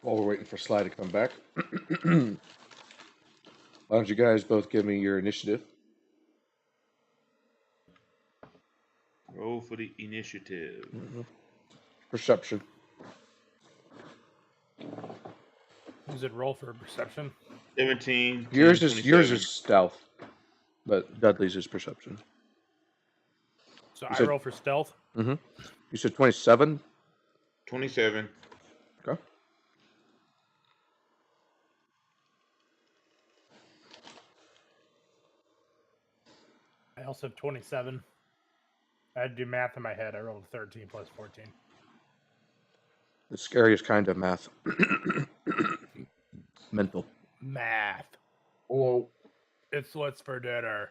While we're waiting for Sly to come back, why don't you guys both give me your initiative? Roll for the initiative. Perception. Is it roll for perception? 17. Yours 10, is stealth, but Dudley's is perception. So You I said- roll for stealth. Mm-hmm. You said 27. 27. Okay. I also have 27. I had to do math in my head. I rolled 13 plus 14. The scariest kind of math. Mental. Math. Oh, It's what's for dinner.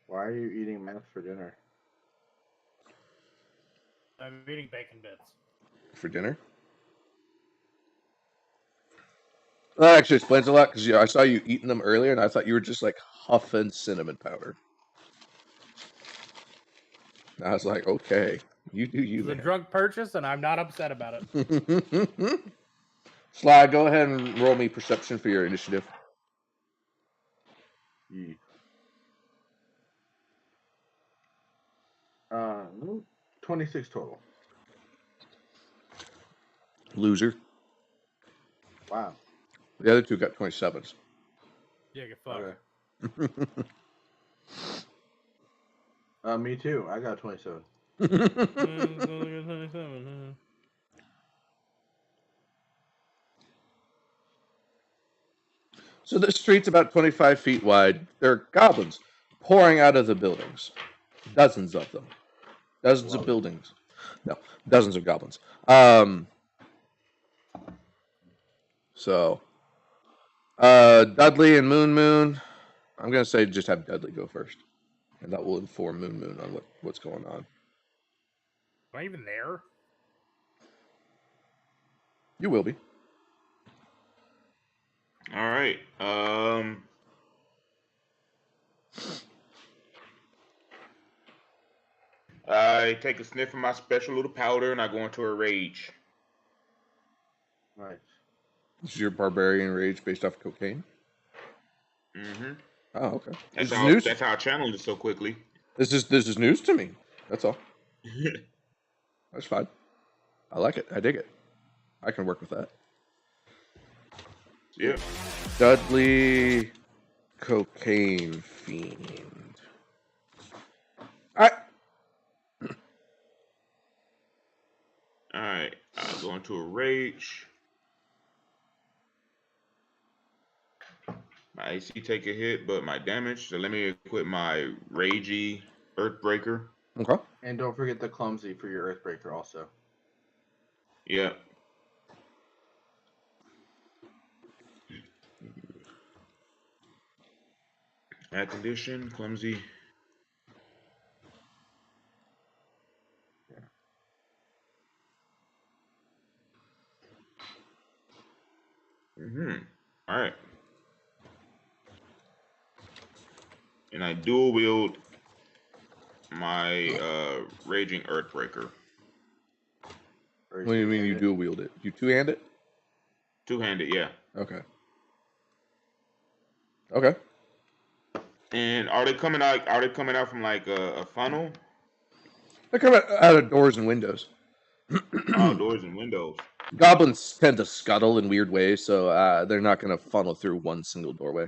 why are you eating meth for dinner? I'm eating bacon bits. For dinner? That actually explains a lot, because I saw you eating them earlier, and I thought you were just like huffing cinnamon powder. And I was like, okay, you do you, It's a man. drug purchase, and I'm not upset about it. Sly, go ahead and roll me perception for your initiative. Yeah. 26 total. Loser. Wow. The other two got 27s. Yeah, get fucked. Okay. Me too. I got 27. So the street's about 25 feet wide. There are goblins pouring out of the buildings. Dozens of them. Dozens of buildings. No, dozens of goblins. So, Dudley and Moon Moon. I'm going to say just have Dudley go first. And that will inform Moon Moon on what's going on. Am I even there? You will be. All right. I take a sniff of my special little powder and I go into a rage. Nice. This is your barbarian rage based off cocaine? Mm-hmm. Oh, okay. That's This is how news. that's how I channeled it so quickly. This is news to me. That's all. That's fine. I like it. I dig it. I can work with that. Yeah. Dudley, cocaine fiend. All Alright. I go into a rage. My AC take a hit, but my damage. So let me equip my ragey Earthbreaker. Okay. And don't forget the clumsy for your Earthbreaker also. Yeah. Add condition, clumsy. Alright. And I dual wield my raging Earthbreaker. Or What do you mean you two-handed. dual wield it? You two-hand it? Two-handed, yeah. Okay. Okay. And are they coming out from like a funnel? They come out of doors and windows. Outdoors and windows. Goblins tend to scuttle in weird ways, so they're not going to funnel through one single doorway.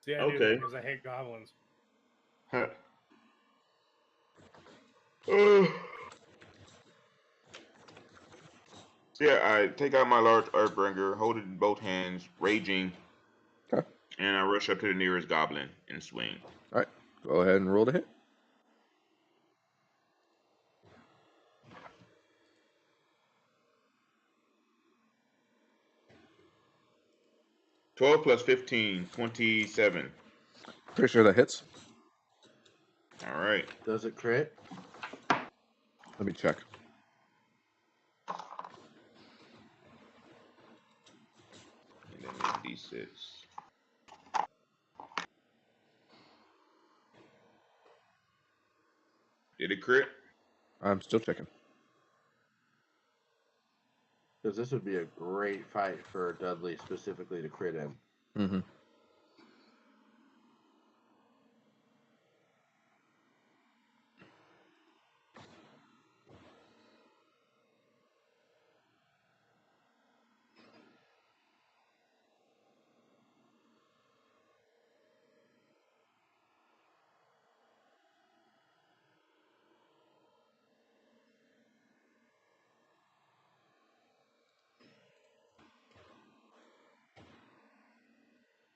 See, I do Okay. that because I hate goblins. Huh. So yeah, I take out my large Earthbringer, hold it in both hands, raging, Okay. and I rush up to the nearest goblin and swing. All right. Go ahead and roll to hit. +12 + 15, 27. Pretty sure that hits. All right. Does it crit? Let me check. And then make D6. Did it crit? I'm still checking. Because this would be a great fight for Dudley specifically to crit him. Mm-hmm.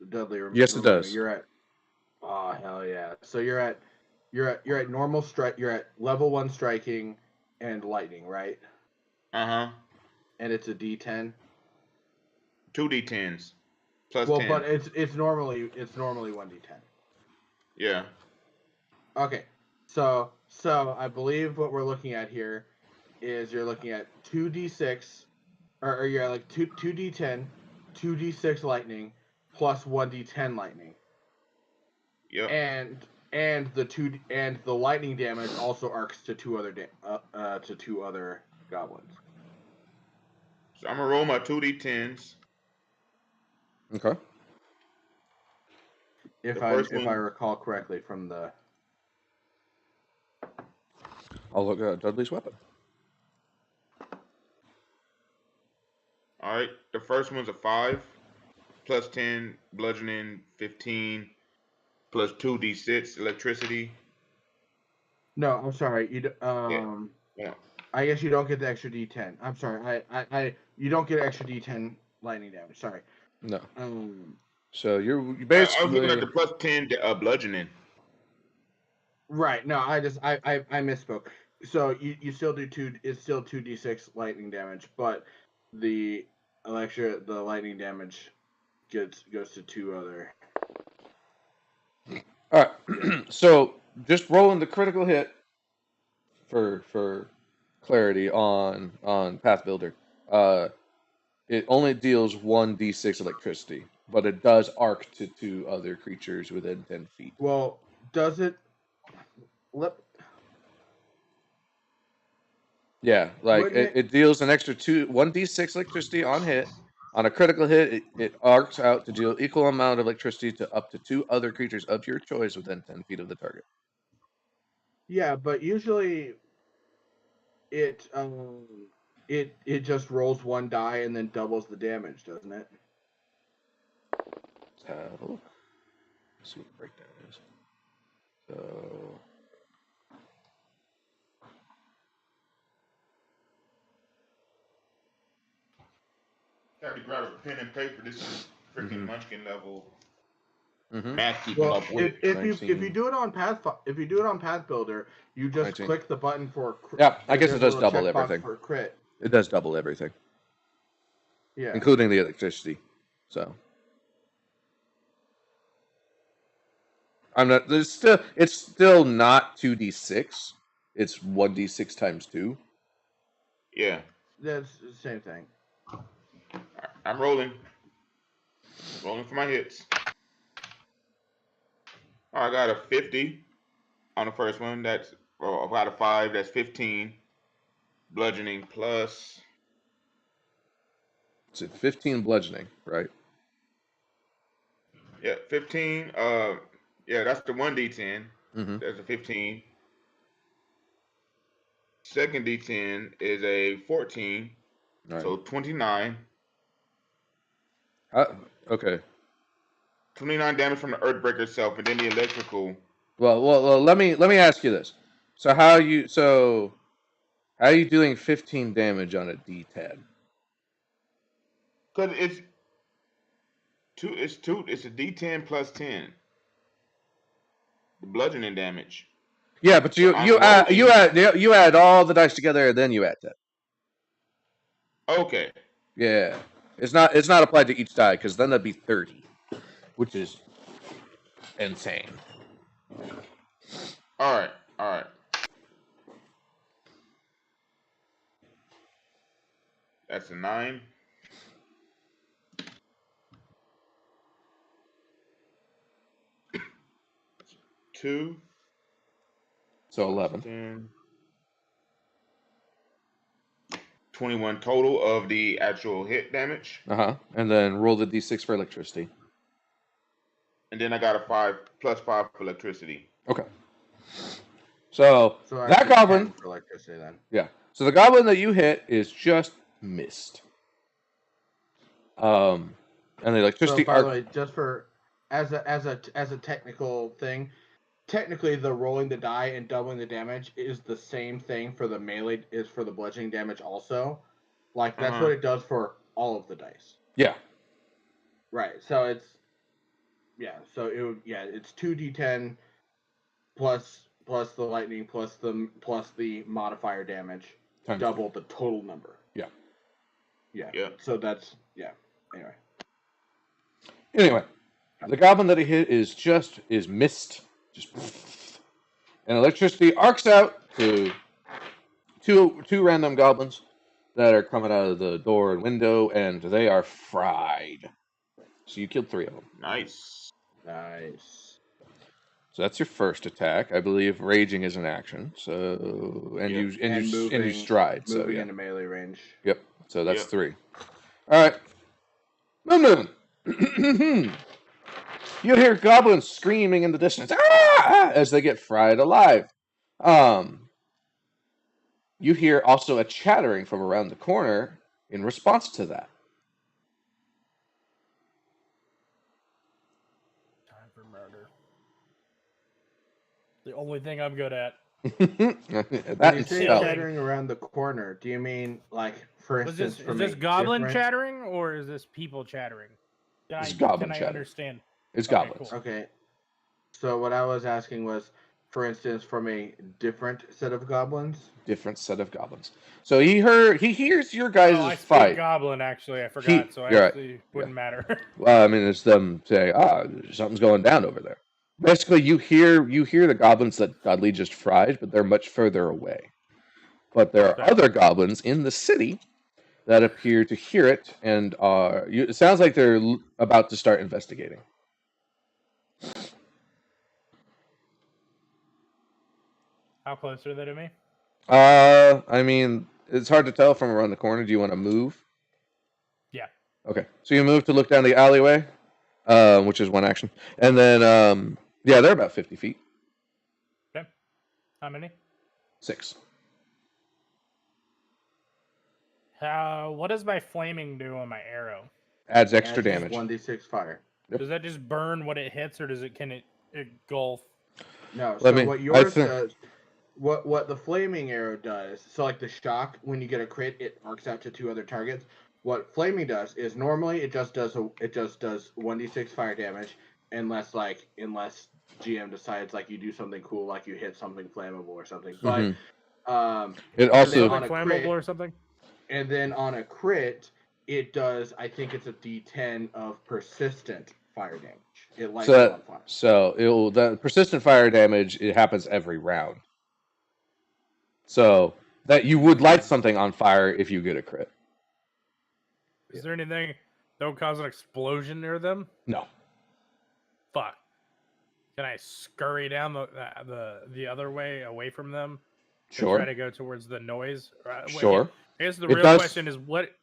Dudley, Yes, it remind me, does. you're at. Oh hell yeah! So you're at normal strike. You're at level 1 striking and lightning, right? Uh-huh. And it's a D10. 2d10s plus Well, 10. but it's normally 1d10. Yeah. Okay, so I believe what we're looking at here is you're looking at 2d6, or you're at like 2d10, 2d6 lightning plus 1d10 lightning, Yep. and the lightning damage also arcs to two other goblins. So I'm gonna roll my 2d10s. Okay. If The I first one, recall correctly from the. I'll look at Dudley's weapon. all right. The first one's a 5 plus 10 bludgeoning, 15 plus 2d6 electricity. No, I'm sorry. Yeah. I guess you don't get the extra D10. I'm sorry. You don't get extra D10 lightning damage. Sorry. No. Um. So you I was looking at basically the plus 10 bludgeoning. Right. No, I misspoke. So you still do it's still 2d6 lightning damage, but the lightning damage goes to two other. all right. So just rolling the critical hit for clarity on Path Builder. It only deals 1d6 electricity, but it does arc to two other creatures within 10 feet. Well, does it? Yeah, like Wouldn't it deals an extra 1d6 electricity on hit. On a critical hit, it arcs out to deal equal amount of electricity to up to two other creatures of your choice within 10 feet of the target. Yeah, but usually it just rolls one die and then doubles the damage, doesn't it? Let's have a look. Let's see what the breakdown is. So Gotta grab a pen and paper. This is freaking Munchkin level Mhm. math keeping Well, up with. if you do it on Path Builder, you just 19. click the button for. Yeah, I guess it there's does a little double checkbox everything. for crit. It does double everything, Yeah. including the electricity. So I'm not. It's still not 2d6. It's 1d6 times 2. Yeah. That's the same thing. I'm rolling. Rolling for my hits. I got a 50 on the first one. That's I got a 5. That's 15. Bludgeoning plus. It's at 15 bludgeoning, right? Yeah, 15. Yeah, that's the 1d10. Mm-hmm. That's a 15. Second d10 is a 14. Right. So 29. Okay. 29 damage from the Earthbreaker itself, and then the electrical. Well, let me ask you this. So how are you doing 15 damage on a D10? Because it's a D10 plus 10. The bludgeoning damage. Yeah, but you add all the dice together and then you add 10. Okay. Yeah. It's not applied to each die because then that'd be 30, which is insane. All right. That's a 9. Two. So 11. 10. 21 total of the actual hit damage. And then roll the d6 for electricity. And then I got a 5 plus 5 for electricity. Okay. So that actually goblin 10 for electricity then. Yeah. So the goblin that you hit is just missed. And the electricity. So by the way, just for as a technical thing, technically the rolling the die and doubling the damage is the same thing for the melee is for the bludgeoning damage also. Like that's what it does for all of the dice. Yeah. Right. So it's it's 2d10 plus the lightning plus the modifier damage, Times double the total number. Yeah. Yeah. So that's Anyway, the goblin that he hit is missed. And electricity arcs out to two random goblins that are coming out of the door and window, and they are fried. So you killed 3 of them. Nice. So that's your first attack. I believe raging is an action. So you stride. Moving into melee range. Yep. So that's 3. All right. Moon. You hear goblins screaming in the distance as they get fried alive. You hear also a chattering from around the corner in response to that. Time for murder. The only thing I'm good at. That When you say itself. chattering around the corner, do you mean like, for instance, Is this goblin chattering or is this people chattering? It's goblin Can I chatter. understand? It's Okay, goblins. cool. Okay. So what I was asking was, for instance, from a different set of goblins. Different set of goblins. So he hears your guys' I speak fight. goblin, actually. I forgot, so you're actually right. wouldn't matter. Well, I mean, it's them saying, something's going down over there. Basically, you hear the goblins that Dudley just fried, but they're much further away. But there are other goblins in the city that appear to hear it, and it sounds like they're about to start investigating. How close are they to me? I mean, it's hard to tell from around the corner. Do you want to move? Yeah. Okay. So you move to look down the alleyway, which is one action. And then, they're about 50 feet. Okay. How many? 6. What does my flaming do on my arrow? Adds extra damage. 1d6 fire. Yep. Does that just burn what it hits, or can it engulf? No. What yours does, what the flaming arrow does, so like the shock, when you get a crit, it arcs out to 2 other targets. What flaming does is normally it just does 1d6 fire damage, unless GM decides like you do something cool, like you hit something flammable or something. But it also something flammable or something. And then on a crit, it does, I think it's a D10 of persistent fire damage. It lights it on fire. So the persistent fire damage, it happens every round. So that you would light something on fire if you get a crit. Is there anything that would cause an explosion near them? No. Fuck. Can I scurry down the other way away from them? Sure. Try to go towards the noise. Sure. I guess the real question is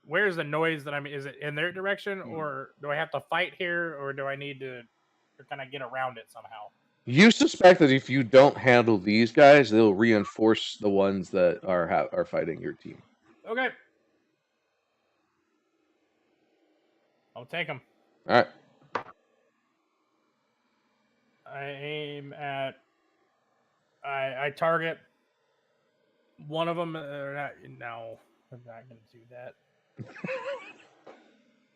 where's the noise that is it in their direction, or do I have to fight here, or do I need to kind of get around it somehow? You suspect that if you don't handle these guys, they'll reinforce the ones that are fighting your team. Okay. I'll take them. All right. I aim at. I target one of them. No, I'm not going to do that.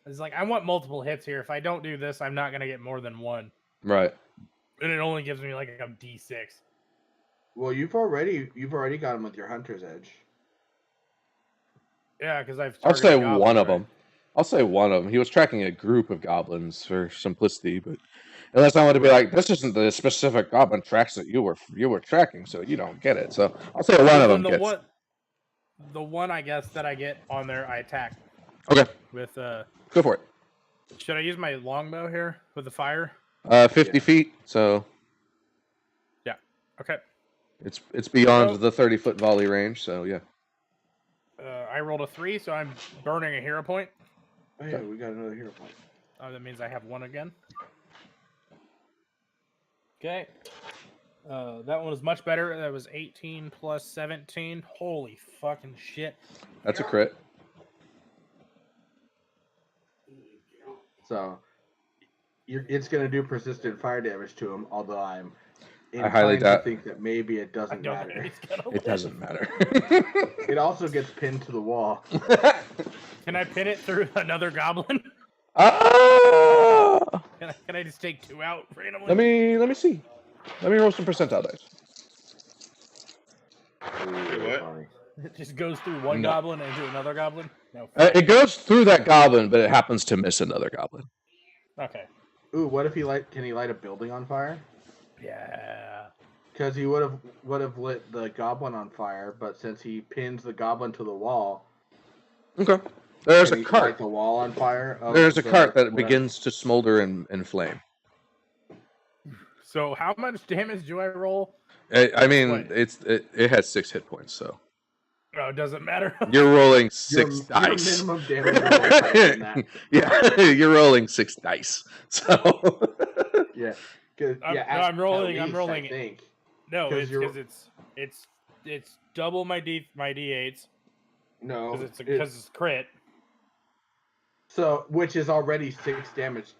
It's like I want multiple hits here. If I don't do this, I'm not going to get more than one. Right. And it only gives me like a D6. Well, you've already got him with your Hunter's Edge. Yeah, because I'll say one of them. I'll say one of them. He was tracking a group of goblins for simplicity, but unless I want to be like, this isn't the specific goblin tracks that you were tracking, so you don't get it. So I'll say one of them gets. The one I guess that I get on there, I attack. Okay. With go for it. Should I use my longbow here with the fire? 50 feet. So. Yeah. Okay. It's beyond the 30-foot volley range, so yeah. I rolled a 3, so I'm burning a hero point. Oh yeah, we got another hero point. Oh, that means I have 1 again. Okay. That one was much better. That was 18 plus 17. Holy fucking shit. That's a crit. So it's going to do persistent fire damage to him, although I'm I highly inclined doubt- to think that maybe it I doesn't don't think matter. he's gonna It live. doesn't matter. It also gets pinned to the wall. Can I pin it through another goblin? Ah! Can I just take 2 out randomly? Let me see. Let me roll some percentile dice. what? It just goes through one No. goblin into another goblin? No. It goes through that goblin, but it happens to miss another goblin. Okay. Ooh, what if can he light a building on fire? Yeah. Because he would have lit the goblin on fire, but since he pins the goblin to the wall, Okay. There's can a he cart. light the wall on fire. Oh, There's a so cart that whatever. begins to smolder and flame. So how much damage do I roll? I mean, What? it has 6 hit points, so Oh, it doesn't matter. you're rolling Your 6 dice. minimum damage is always higher than that. Yeah, you're rolling 6 dice. So Yeah. 'Cause- I'm- yeah, no, at- I'm rolling- at I'm least, rolling I it. think. No, 'Cause it's you're- because it's double my d8s No. because it's crit. So, which is already 6 damage.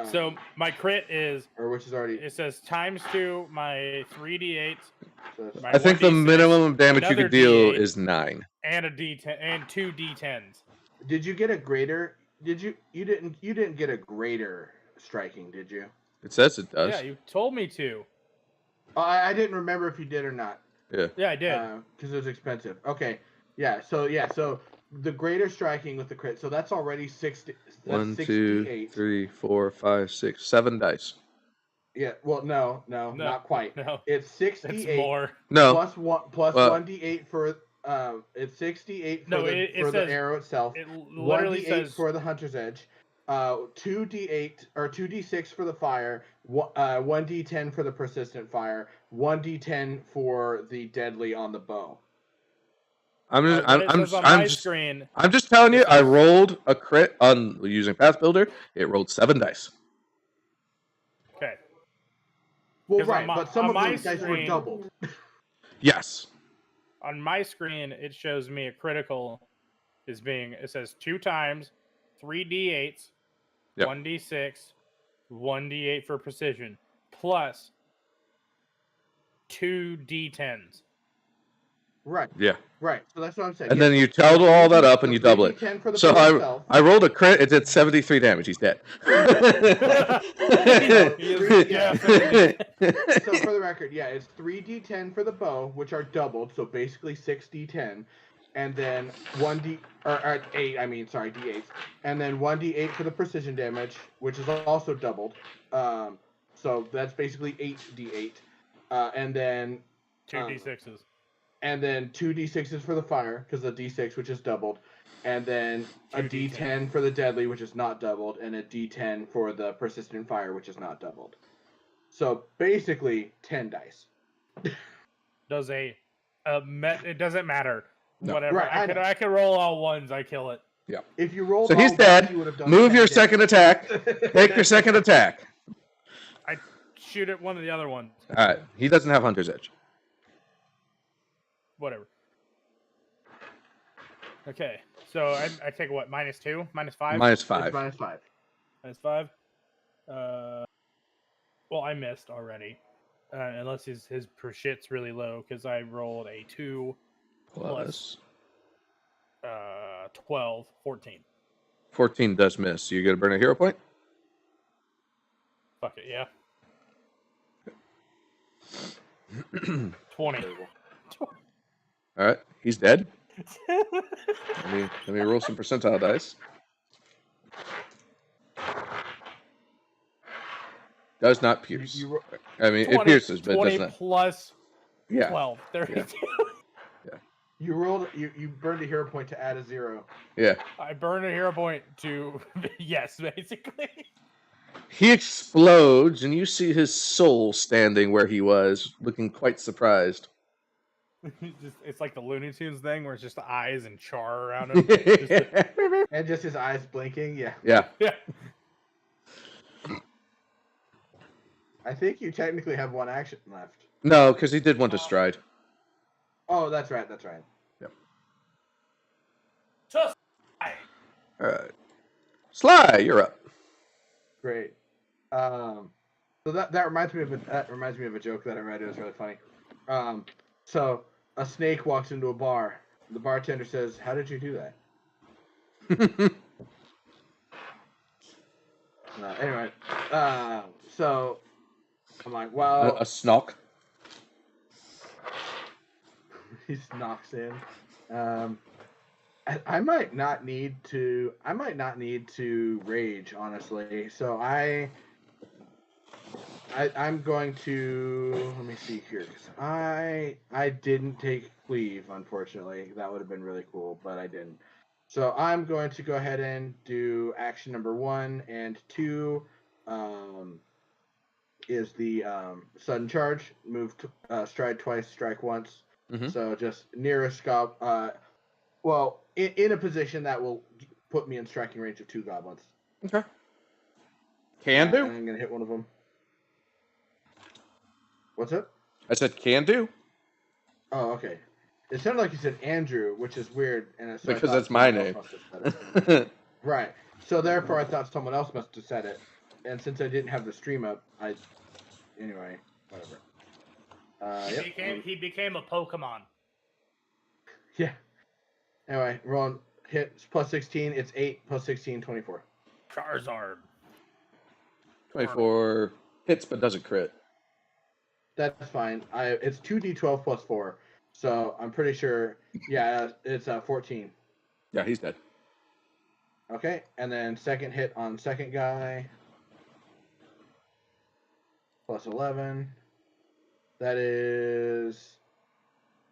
So my crit is or which is already. it says times 2 my 3d8s So it's- my I think the 1d6, minimum damage you another could deal D8. is 9. and a d10 and 2 d10s. Did you get a greater? Did you? You didn't get a greater striking, did you? It says it does. Yeah, you told me to. Oh, I didn't remember if you did or not. Yeah, I did. Because it was expensive. Okay. Yeah. So the greater striking with the crit. So that's already 60. That's 1, 2, 68. 3, 4, 5, 6, 7 dice. Yeah. Well, no, not quite. No, It's it's 68 more. No, plus one plus Well- 1d8 for it's 68 for No, the it for the says- arrow itself. It literally 1d8 says for the hunter's edge. 2d8 or 2d6 for the fire. 1d10 for the persistent fire. 1d10 for the deadly on the bow. I'm just, what it says on my just, screen. I'm just telling you. It I says- rolled a crit on using Path Builder. It rolled 7 dice. Okay. Well, 'Cause on right, my- but some on of my those dice were screen- doubled. Yes. On my screen, it shows me a critical is being. It says 2 times 3d8s, Yep. 1d6, 1d8 for precision, plus 2 d10s. Right, Yeah. right. So that's what I'm saying. And Yeah, then you total all that up and you double it. 3d10 for the So bow itself. I rolled a crit. It did 73 damage. He's dead. Yeah. So for the record, yeah, it's 3d10 for the bow, which are doubled, so basically 6d10, and then 1d or 8. I mean, sorry, d8s, and then 1d8 for the precision damage, which is also doubled. So that's basically 8d8, and then 2 d6s. and then 2 d6s for the fire, because the d6, which is doubled, and then a 2 d10 for the deadly, which is not doubled, and a d10 for the persistent fire, which is not doubled. So basically 10 dice. Does it doesn't matter. No. Whatever. Right, I know. I could roll all ones. I kill it. If you rolled So he's all dead. ones, you would have done Move 10 your damage. second attack. Take your second attack. Shoot at one of the other ones. All right. He doesn't have Hunter's Edge. Whatever. Okay. So I take what? -2? -5? Minus It's 5. -5. -5. Well, I missed already. Unless his per shit's really low, because I rolled a 2, Plus 12, 14. 14 does miss. You gonna burn a hero point? Fuck it, yeah. 20. All right. He's dead. Let me roll some percentile dice. Does not pierce. You I mean, 20, it pierces, but it 20 does not. plus Yeah. 12. 32. you burned a hero point to add a 0. Yeah. I burned a hero point to yes, basically. He explodes, and you see his soul standing where he was, looking quite surprised. It's like the Looney Tunes thing where it's just the eyes and char around him. Just And just his eyes blinking. Yeah. Yeah. yeah. I think you technically have one action left. No, because he did one to stride. Oh, that's right. That's right. Just All right. Sly, you're up. Great. So that reminds me of a joke that I read. It was really funny. So a snake walks into a bar. The bartender says, "How did you do that?" Anyway, so I'm like, well, a snock. he knocks in. I might not need to. I might not need to rage, honestly. So I'm going to let me see here. 'Cause I didn't take cleave, unfortunately. That would have been really cool, but I didn't. So I'm going to go ahead and do action number 1 and 2. Is the sudden charge. Move to stride twice, strike once. Mm-hmm. So just nearest well, in a position that will put me in striking range of 2 goblins. Okay. Can do. And I'm gonna hit one of them. What's up? I said can do. Oh, okay. It sounded like you said Andrew, which is weird, and so Because I thought that's my someone name. else must have said it. Right. So therefore, I thought someone else must have said it, and since I didn't have the stream up, anyway, whatever. he became a Pokemon. Yeah. Anyway, rolling hit plus 16. It's 8 plus 16, 24. Charizard. 24 hits but doesn't crit. That's fine. It's 2d12 plus 4, so I'm pretty sure. Yeah, it's 14. Yeah, he's dead. Okay, and then second hit on second guy. Plus 11.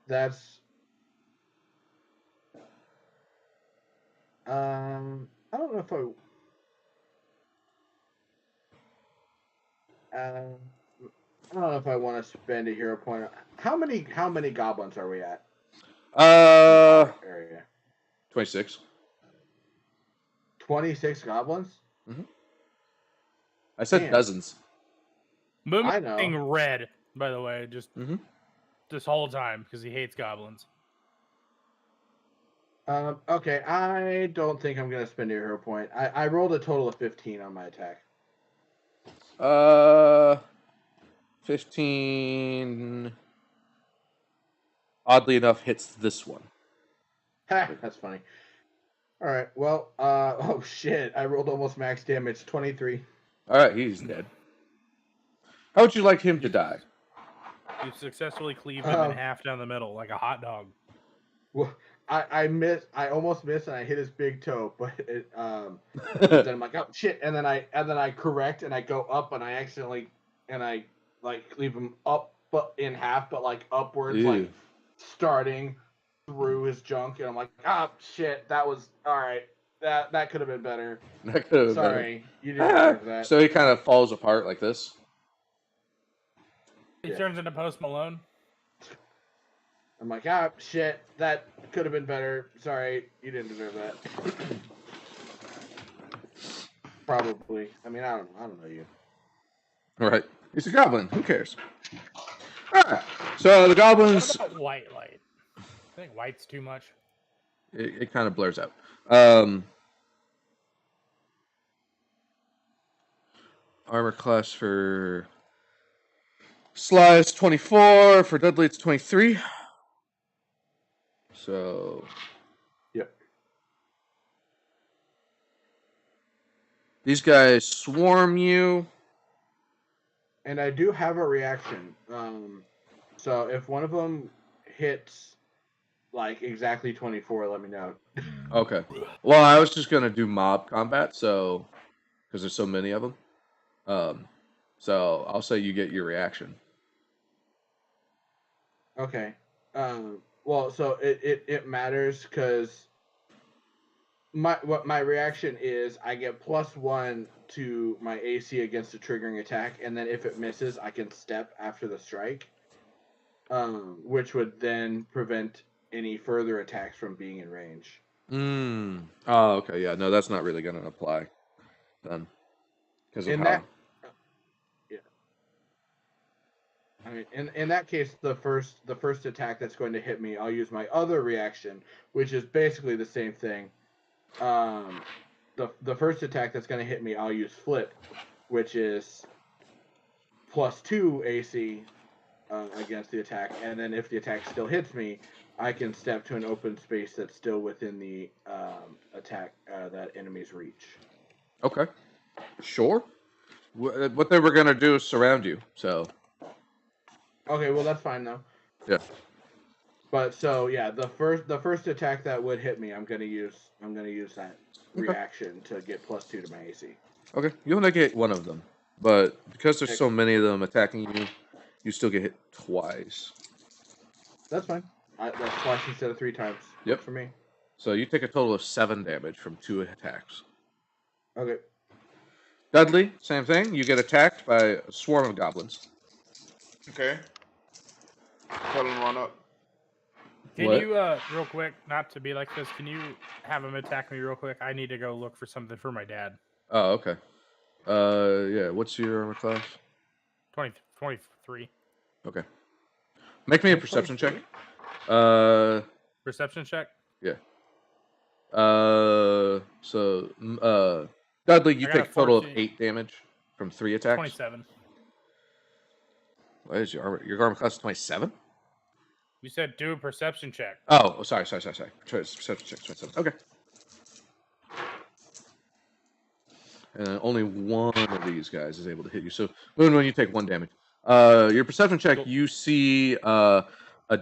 That's. I don't know if I don't know if I want to spend a hero point. How many goblins are we at? Area. 26. 26 goblins? Mm-hmm. I said Damn. dozens. Moon's know. being red, by the way, just Mm-hmm. this whole time because he hates goblins. Okay, I don't think I'm gonna spend a hero point. I rolled a total of 15 on my attack. 15. Oddly enough, hits this one. Ha, that's funny. All right, well, oh shit, I rolled almost max damage, 23. All right, he's dead. How would you like him to die? You successfully cleaved him in half down the middle like a hot dog. Well, I almost missed, and I hit his big toe, but it, then I'm like, oh shit, and then I correct, and I go up, and I accidentally, and I like leave him up, but in half, but like upwards, Ew. like starting through his junk, and I'm like, ah, shit, that was all right. That could have been better. That could have been Sorry, you didn't deserve that. So he kind of falls apart like this. He Yeah. turns into Post Malone. I'm like, ah, shit, that could have been better. Sorry, you didn't deserve that. Probably. I mean, I don't know you. All right. He's a goblin. Who cares? All right. So the goblins. What about white light? I think white's too much. It kind of blurs out. Armor class for Sly is 24. For Dudley, it's 23. So. Yep. These guys swarm you. And I do have a reaction. So if one of them hits like exactly 24, let me know. Okay. Well, I was just gonna do mob combat, so because there's so many of them. So I'll say you get your reaction. Okay. Well, so it matters because my reaction is I get +1 to my AC against a triggering attack, and then if it misses, I can step after the strike. which would then prevent any further attacks from being in range. Oh, okay. Yeah. No, that's not really going to apply then, because of In how. that, yeah. I mean, in that case, the first attack that's going to hit me, I'll use my other reaction, which is basically the same thing. The first attack that's going to hit me, I'll use flip, which is +2 AC against the attack, and then if the attack still hits me, I can step to an open space that's still within the attack that enemy's reach. Okay. Sure. What they were going to do is surround you. So. Okay, well that's fine though. Yeah. But so yeah, the first attack that would hit me, I'm gonna use that reaction to get +2 to my AC. Okay, you only get one of them, but because there's so many of them attacking you, you still get hit twice. That's fine. That's twice instead of 3 times. Yep. Works for me. So you take a total of 7 damage from 2 attacks. Okay. Dudley, same thing. You get attacked by a swarm of goblins. Okay. Tell them to run up. Can What? you, real quick, not to be like this, can you have him attack me real quick? I need to go look for something for my dad. Oh, okay. Yeah. What's your armor class? 23. Okay. Make me a perception check. Perception check? Yeah. Dudley, you I got take a a total of 14. 8 damage from 3 attacks. 27. What is your armor? Your armor class is 27? You said do a perception check. Oh, sorry. Perception check 27. Okay. And only one of these guys is able to hit you. So, when you take 1 damage. Your perception check, you see a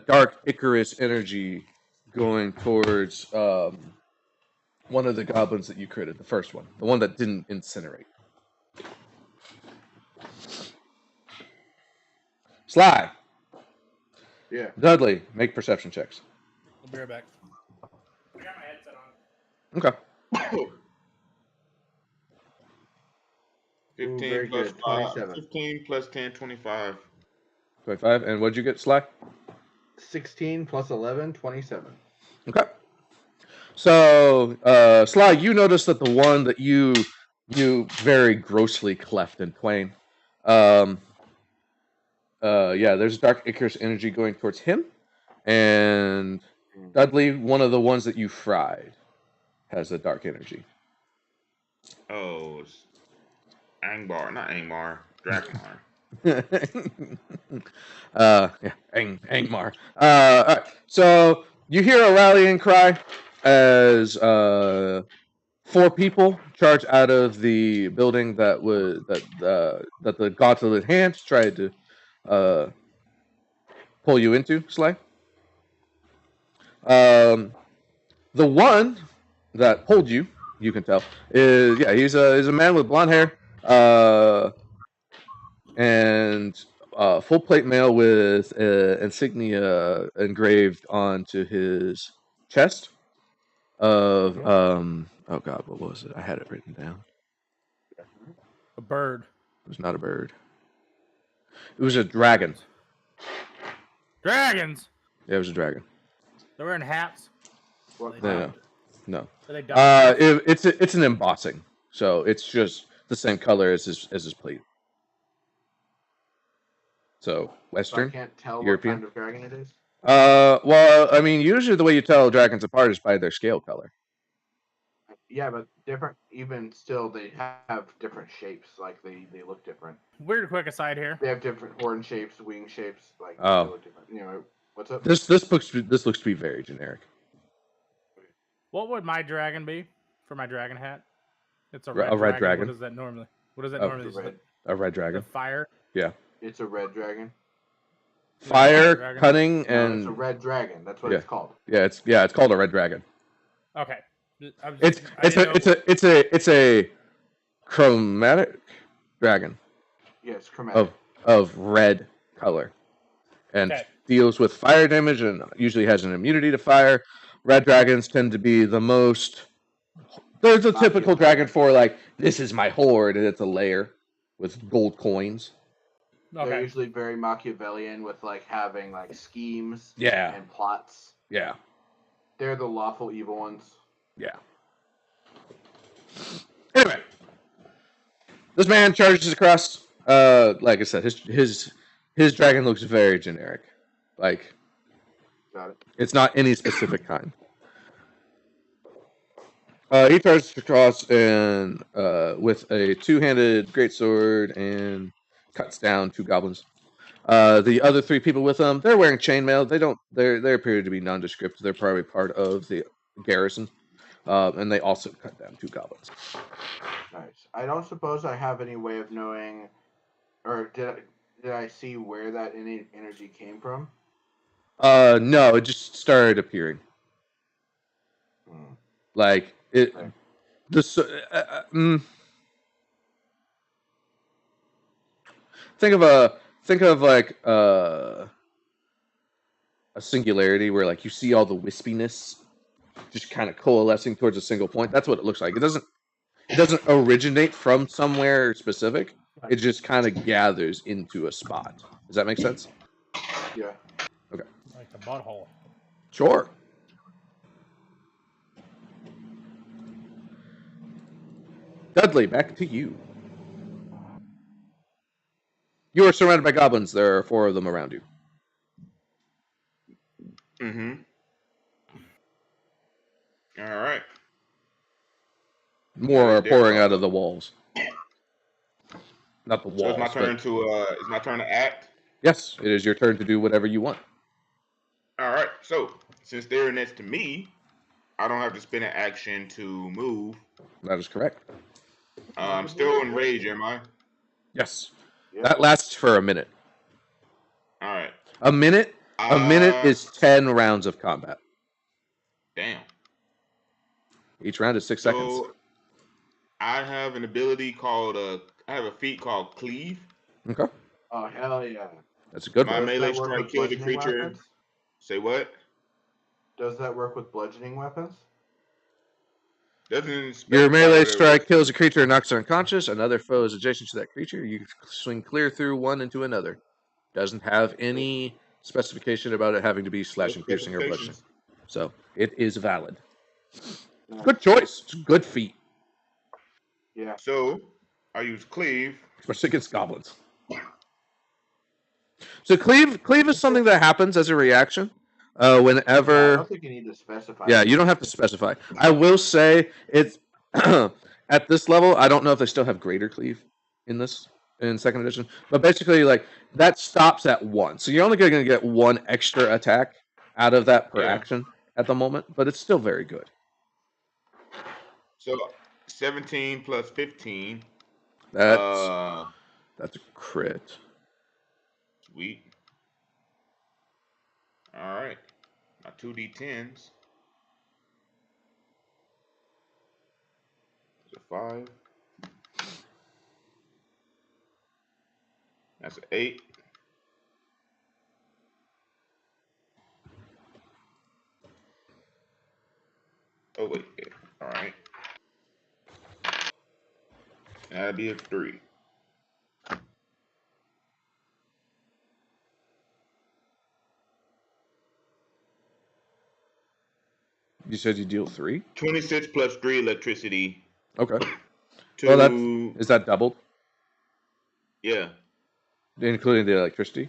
dark Icarus energy going towards one of the goblins that you critted, the first one, the one that didn't incinerate. Sly. Yeah. Dudley, make perception checks. I'll be right back. I got my headset on. Okay. 15 very plus good. 5. 27. 15 plus 10, 25. 25. And what'd you get, Sly? 16 plus 11, 27. Okay. So, Sly, you notice that the one that you very grossly cleft in twain. There's dark Icarus energy going towards him, and Dudley, one of the ones that you fried, has the dark energy. Oh, it's Angmar, not Angmar, Drakmar. Angmar. All right. So you hear a rallying cry as 4 people charge out of the building that the gauntlet hand tried to pull you into, Slay. The one that pulled you, you can tell, he's a man with blonde hair, and full plate mail with insignia engraved onto his chest of oh god, what was it? I had it written down. A bird. It was not a bird. It was a dragon. Dragons! Yeah, it was a dragon. They're wearing hats. What No. Are they dumb? It's an embossing, so it's just the same color as his plate. So So I Western. can't tell European? what kind of dragon it is. Well, I mean, usually the way you tell dragons apart is by their scale color. Yeah, but different. Even still, they have different shapes. Like they look different. Weird quick aside here. They have different horn shapes, wing shapes. Like Oh. they look different. You know what's up? This looks to be very generic. What would my dragon be for my dragon hat? It's a A red, red What dragon. does that normally? What does that Oh. normally? It's a red. A red The dragon. fire. It's a red dragon. Fire, dragon? cunning, No, it's a and red dragon. That's what Yeah. it's called. it's called a red dragon. Okay. It's a chromatic dragon Yes, chromatic. of red color, and Okay. deals with fire damage and usually has an immunity to fire. Red dragons tend to be the most. There's a typical dragon for like, this is my horde, and it's a lair with gold coins. They're usually very Machiavellian with like having like schemes and plots. Yeah. They're the lawful evil ones. Yeah. Anyway, this man charges across. Like I said, his dragon looks very generic. Like, Got it. It's not any specific kind. He charges across and with a two-handed greatsword and cuts down 2 goblins. The other 3 people with him, they're wearing chainmail. They appear to be nondescript. They're probably part of the garrison, and they also cut down 2 goblins. Nice. I don't suppose I have any way of knowing, or did I see where that energy came from? No, it just started appearing. Like it. Okay. Think of like a singularity where like you see all the wispiness just kind of coalescing towards a single point. That's what it looks like. It doesn't originate from somewhere specific. It just kind of gathers into a spot. Does that make sense? Yeah. Okay. Like a butthole. Sure. Dudley, back to you. You are surrounded by goblins. There are 4 of them around you. Mm-hmm. All right. More are pouring out of the walls. Not the walls. So it's my turn to act? Yes, it is your turn to do whatever you want. All right. So since they're next to me, I don't have to spend an action to move. That is correct. I'm still in rage, am I? Yes. Yeah. That lasts for a minute. All right. A minute is 10 rounds of combat. Damn. Each round is 6 seconds. I have an ability called I have a feat called Cleave. Okay. Oh hell yeah! That's a good one. My melee strike kills a creature. Weapons? Say what? Does that work with bludgeoning weapons? Your melee strike kills a creature and knocks it unconscious. Another foe is adjacent to that creature. You swing clear through one into another. Doesn't have any specification about it having to be slashing, piercing, or bludgeoning. So it is valid. Good choice. It's a good feat. Yeah. So I use Cleave. Especially against goblins. So cleave is something that happens as a reaction. Whenever. Yeah, I don't think you need to specify. Yeah, you don't have to specify. I will say it's at this level. I don't know if they still have greater cleave in 2nd edition, but basically like that stops at 1. So you're only going to get 1 extra attack out of that per action at the moment, but it's still very good. So 17 plus 15. That's a crit. Sweet. All right. My 2d10s. It's a 5. That's an 8. Oh, wait. All right. That'd be a 3. You said you deal 3? 26 plus 3 electricity. Okay. Well, is that doubled? Yeah. Including the electricity?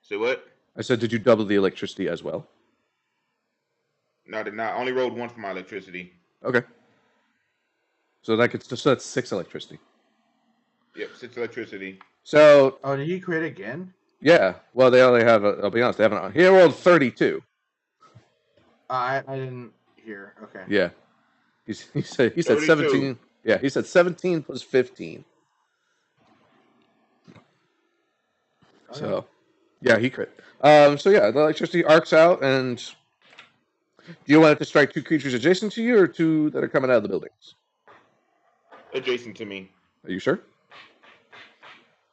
Say what? I said, did you double the electricity as well? No, I did not. I only rolled 1 for my electricity. Okay. So that's 6 electricity. Yep, 6 electricity. So. Oh, did he crit again? Yeah. Well, they only have. I'll be honest. They haven't. He rolled 32. I didn't hear. Okay. Yeah. He said 17. Yeah, he said 17 plus 15. Okay. So, yeah, he crit. So yeah, the electricity arcs out, and do you want it to strike 2 creatures adjacent to you, or 2 that are coming out of the buildings? Adjacent to me. Are you sure?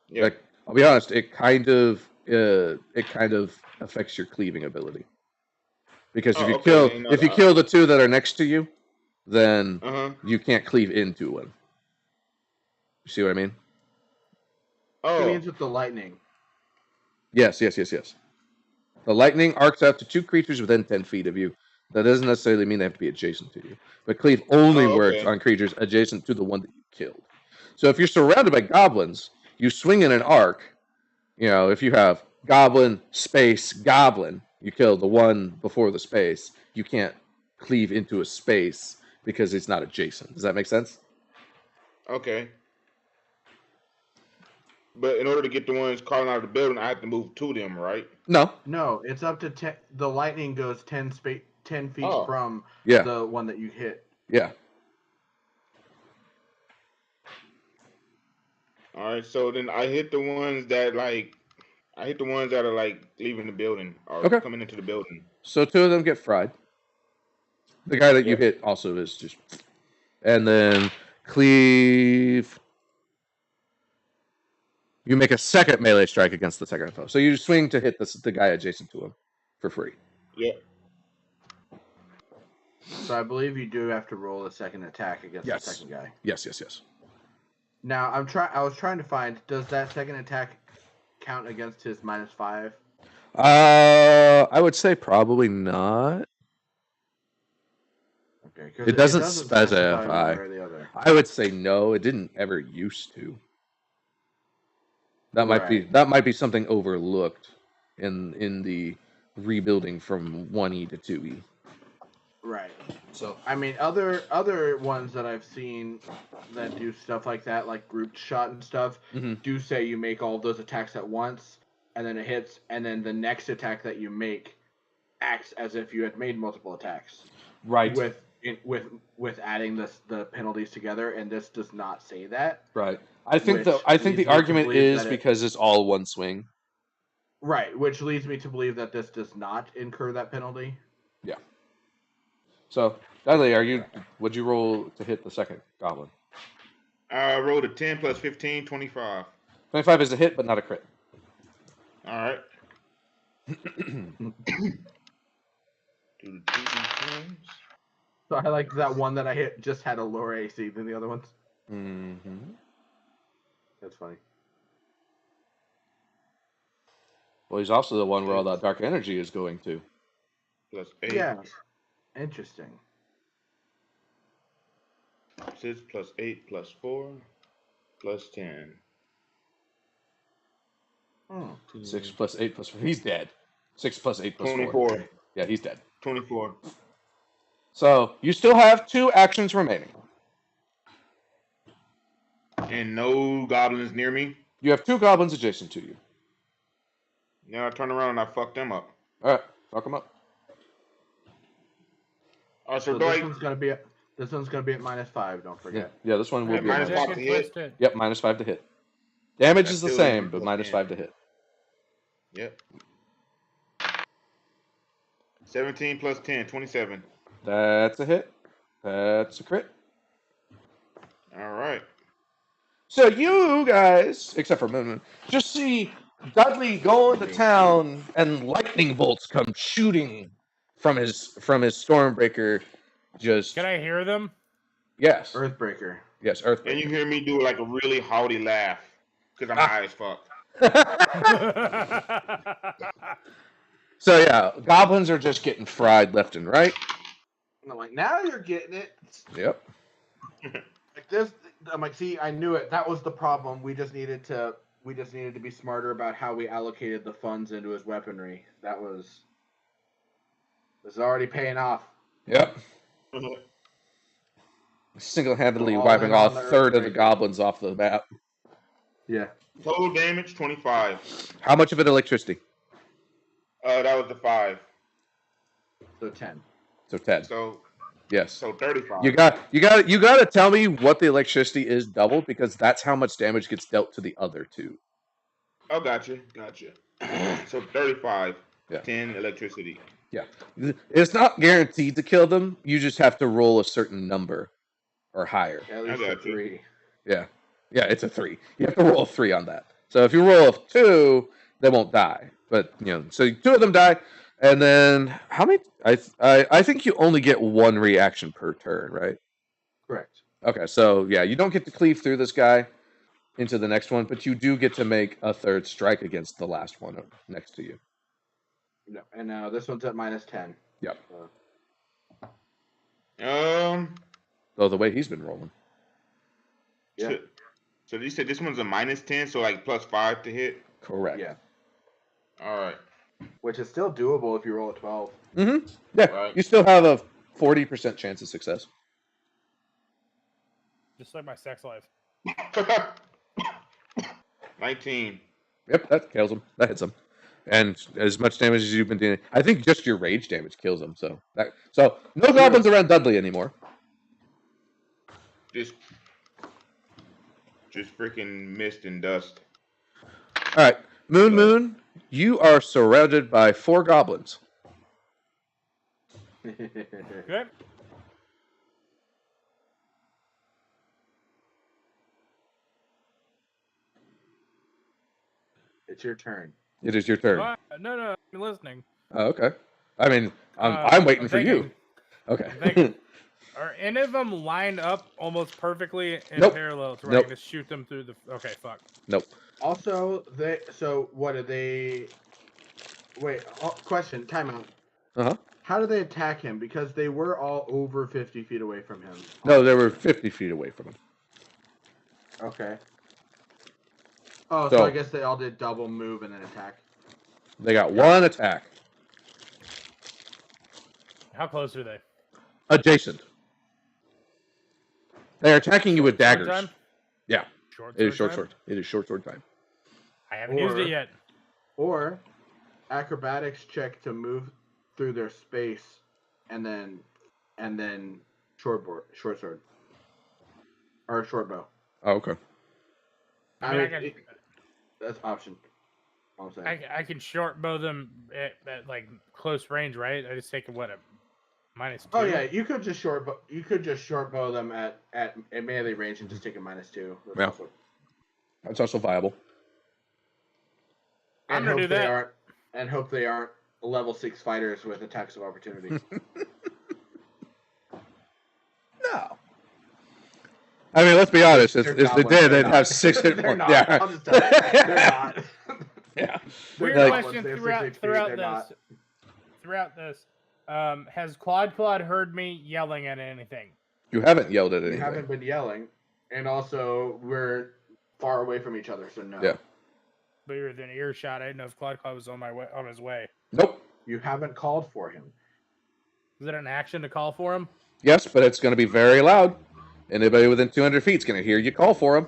Yeah. Like, I'll be honest. It kind of affects your cleaving ability. Because if you kill the 2 that are next to you, then you can't cleave into one. You see what I mean? He Oh, means with the lightning. Yes. The lightning arcs out to 2 creatures within 10 feet of you. That doesn't necessarily mean they have to be adjacent to you. But cleave only works okay. on creatures adjacent to the one that you killed. So if you're surrounded by goblins, you swing in an arc. You know, if you have goblin, space, goblin, you kill the one before the space. You can't cleave into a space because it's not adjacent. Does that make sense? Okay. But in order to get the ones crawling out of the building, I have to move to them, right? No. No, it's up to 10. The lightning goes 10 feet Oh. from Yeah. the one that you hit. Yeah. All right. So then I hit the ones that are like leaving the building or Okay. coming into the building. So 2 of them get fried. The guy that you Yep. hit also is just. And then cleave. You make a second melee strike against the second foe. So you swing to hit the guy adjacent to him for free. Yeah. So I believe you do have to roll a second attack against Yes. the second guy. Yes. Now I was trying to find, does that second attack count against his -5? I would say probably not. Okay, 'cause It doesn't specify specify. one way or the other. I would say no. It didn't ever used to. That Right. might be something overlooked in the rebuilding from 1E to 2E. Right. So I mean, other ones that I've seen that do stuff like that, like group shot and stuff, do say you make all of those attacks at once, and then it hits, and then the next attack that you make acts as if you had made multiple attacks. right, With adding the penalties together, and this does not say that. right. I think Which the leads me to argument believe is that because it's all one swing. Right, which leads me to believe that this does not incur that penalty. Yeah. So, Dudley, would you roll to hit the second goblin? I rolled a 10 plus 15, 25. 25 is a hit, but not a crit. All right. Do the 2d10s. So I like that one that I hit just had a lower AC than the other ones. Mm-hmm. That's funny. Well, he's also the one where all that dark energy is going to. Plus 8. Yeah. Interesting. 6 plus 8 plus 4 plus 10. 6 plus 8 plus 4. He's dead. 6 plus 8 plus 24. 4. Yeah, he's dead. 24. So, you still have 2 actions remaining. And no goblins near me. You have 2 goblins adjacent to you. Now I turn around and I fuck them up. Alright, fuck them up. Oh, so So do this I... one's gonna be at -5. Don't forget. Yeah, this one will be minus a five minus. to hit. Twisted. Yep, -5 to hit. Damage That is the still same, leaves but me minus plus 5 to hit. Yep. 17 plus 10, 27. That's a hit. That's a crit. All right. So you guys, except for Moon, just see Dudley go into town and lightning bolts come shooting from his Stormbreaker. Just Can I hear them? yes, Earthbreaker. yes, And Earthbreaker. you hear me do like a really haughty laugh because I'm high as fuck. So yeah, goblins are just getting fried left and right. And I'm like, now you're getting it. Yep. Like this, I'm like, see, I knew it. That was the problem. We just needed to be smarter about how we allocated the funds into his weaponry. This is already paying off. Yep. Single-handedly All wiping in on off the a third of the Earthbreaker. goblins off the map. Yeah. Total damage 25. How much of it electricity? That was the 5. So 10. So 10. So Yes. 35. You got to tell me what the electricity is doubled because that's how much damage gets dealt to the other 2. Oh, gotcha. So 35. Yeah. 10 electricity. Yeah. It's not guaranteed to kill them. You just have to roll a certain number or higher. At least I a got you. 3. Yeah. Yeah, it's a 3. You have to roll a 3 on that. So if you roll a 2, they won't die. But, so 2 of them die. And then how many? I think you only get 1 reaction per turn, right? Correct. Okay, so yeah, you don't get to cleave through this guy. into the next one, but you do get to make a third strike against the last one next to you. No, and now this one's at -10. Yep. So the way he's been rolling. Yeah. So you said this one's a -10, so like +5 to hit. Correct. Yeah. All right. Which is still doable if you roll a 12. Mm-hmm. Yeah. Right. You still have a 40% chance of success. Just like my sex life. 19. Yep, that kills him. That hits him. And as much damage as you've been doing, I think just your rage damage kills him. So no goblins around Dudley anymore. Just freaking mist and dust. All right, Moon, you are surrounded by 4 goblins. Okay. It's your turn. It is your turn. No, I'm listening. Oh, okay. I mean, I'm waiting for you. Okay. Thinking. Are any of them lined up almost perfectly in Nope. parallel to where I Nope. can just shoot them through the... Okay, fuck. Nope. Also, what did they... Wait, question, timeout. Uh-huh. How do they attack him? Because they were all over 50 feet away from him. No, they were 50 feet away from him. Okay. Oh, so I guess they all did double move and then attack. They got one attack. How close are they? Adjacent. They are attacking you with daggers. Time? Yeah. It is short sword. It is short sword time. I haven't used it yet. Or acrobatics check to move through their space, and then short sword, or short bow. Oh, okay. I mean, that's option. All I'm saying. I can short bow them at like close range, right? I just take a -2. Oh yeah, you could just short bow them at melee range and just take a -2. That's also viable. I'm gonna do that. And hope they aren't level 6 fighters with attacks of opportunity. No. I mean, let's be honest. If they did, they'd have 6 hit They're points. not. Yeah. I'll just tell you, they're not. Yeah. Weird Like- question They're throughout 6 HP, this. Throughout this, has Claude heard me yelling at anything? You haven't yelled at We anything. haven't been yelling, and also we're far away from each other, so no. Yeah. But you're within earshot. I didn't know if Claude was on his way. Nope. You haven't called for him. Is it an action to call for him? Yes, but it's going to be very loud. Anybody within 200 feet is going to hear you call for him.